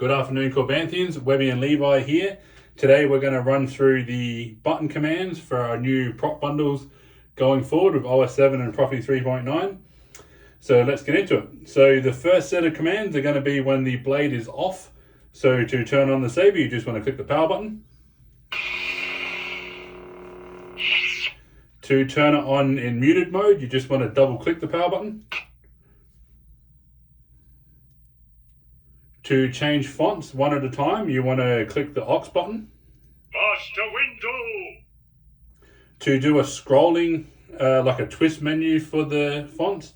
Good afternoon, Corbanthians. Webby and Levi here. Today we're going to run through the button commands for our new prop bundles going forward with OS 7 and Profi 3.9. So let's get into it. So the first set of commands are going to be when the blade is off. So to turn on the saber, you just want to click the power button. To turn it on in muted mode, you just want to double click the power button. To change fonts one at a time, you want to click the Aux button. Master window! To do a scrolling, like a twist menu for the fonts,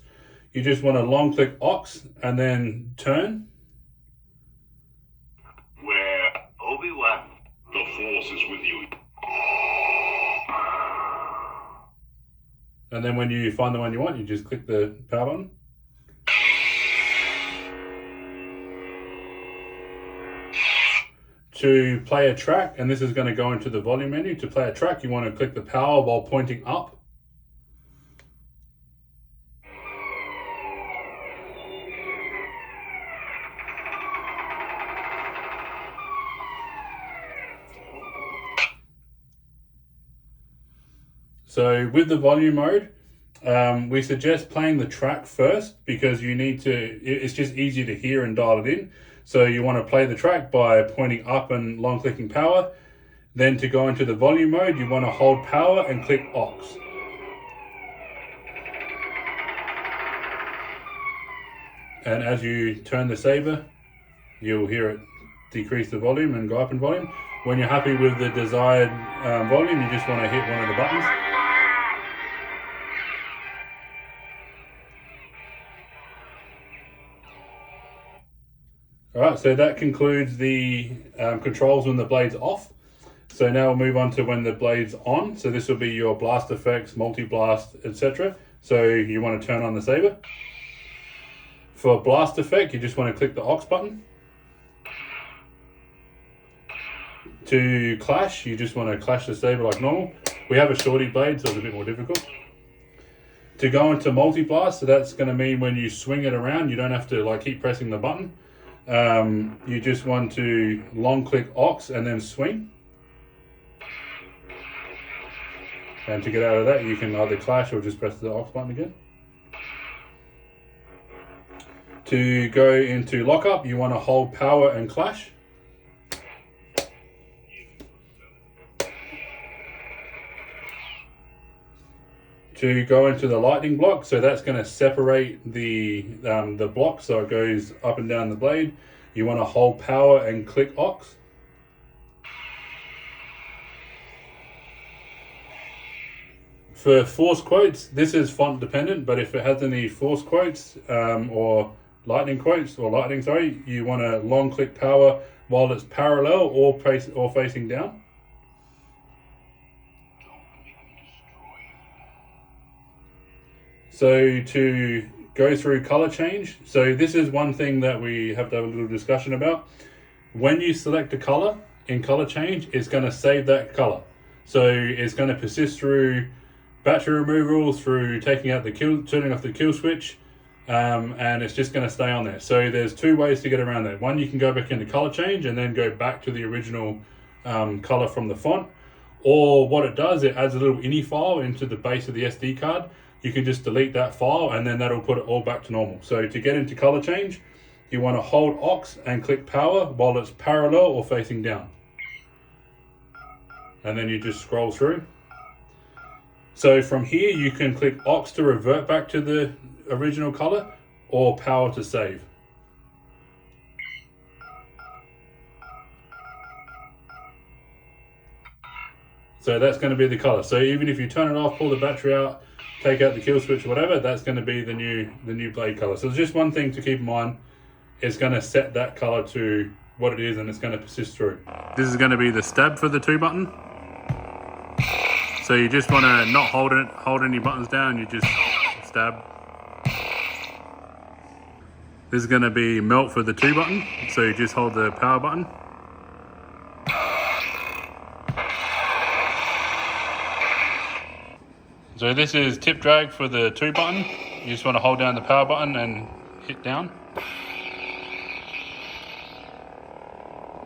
you just want to long click Aux and then turn. Where Obi-Wan, the Force is with you. And then when you find the one you want, you just click the power button. To play a track, and this is going to go into the volume menu. To play a track, you want to click the power while pointing up. So with the volume mode, we suggest playing the track first because you need to, it's just easier to hear and dial it in. So you want to play the track by pointing up and long clicking power. Then to go into the volume mode, you want to hold power and click Aux. And as you turn the saber, you'll hear it decrease the volume and go up in volume. When you're happy with the desired volume, you just want to hit one of the buttons. Alright, so that concludes the controls when the blade's off. So now we'll move on to when the blade's on. So this will be your blast effects, multi-blast, etc. So you want to turn on the saber. For blast effect, you just want to click the Aux button. To clash, you just want to clash the saber like normal. We have a shorty blade, so it's a bit more difficult. To go into multi-blast, so that's going to mean when you swing it around, you don't have to like keep pressing the button. You just want to long click Aux and then swing. And to get out of that, you can either clash or just press the Aux button again. To go into lockup, you want to hold power and clash. To go into the lightning block, so that's going to separate the block so it goes up and down the blade. You want to hold power and click Aux. For force quotes, this is font dependent, but if it has any force quotes or lightning quotes, you want to long click power while it's parallel or facing down. So to go through color change, so this is one thing that we have to have a little discussion about. When you select a color in color change, it's going to save that color. So it's going to persist through battery removal, through turning off the kill switch, and it's just going to stay on there. So there's two ways to get around that. One, you can go back into color change and then go back to the original color from the font. Or what it does, it adds a little ini file into the base of the SD card. You can just delete that file and then that'll put it all back to normal. So to get into color change, you want to hold Aux and click power while it's parallel or facing down. And then you just scroll through. So from here, you can click Aux to revert back to the original color or power to save. So that's going to be the color. So even if you turn it off, pull the battery out, take out the kill switch, whatever, that's going to be the new blade color. So there's just one thing to keep in mind. It's going to set that color to what it is and it's going to persist through. This is going to be the stab for the 2 button. So you just want to not hold any buttons down, you just stab. This is going to be melt for the 2 button. So you just hold the power button. So this is tip drag for the 2 button. You just want to hold down the power button and hit down.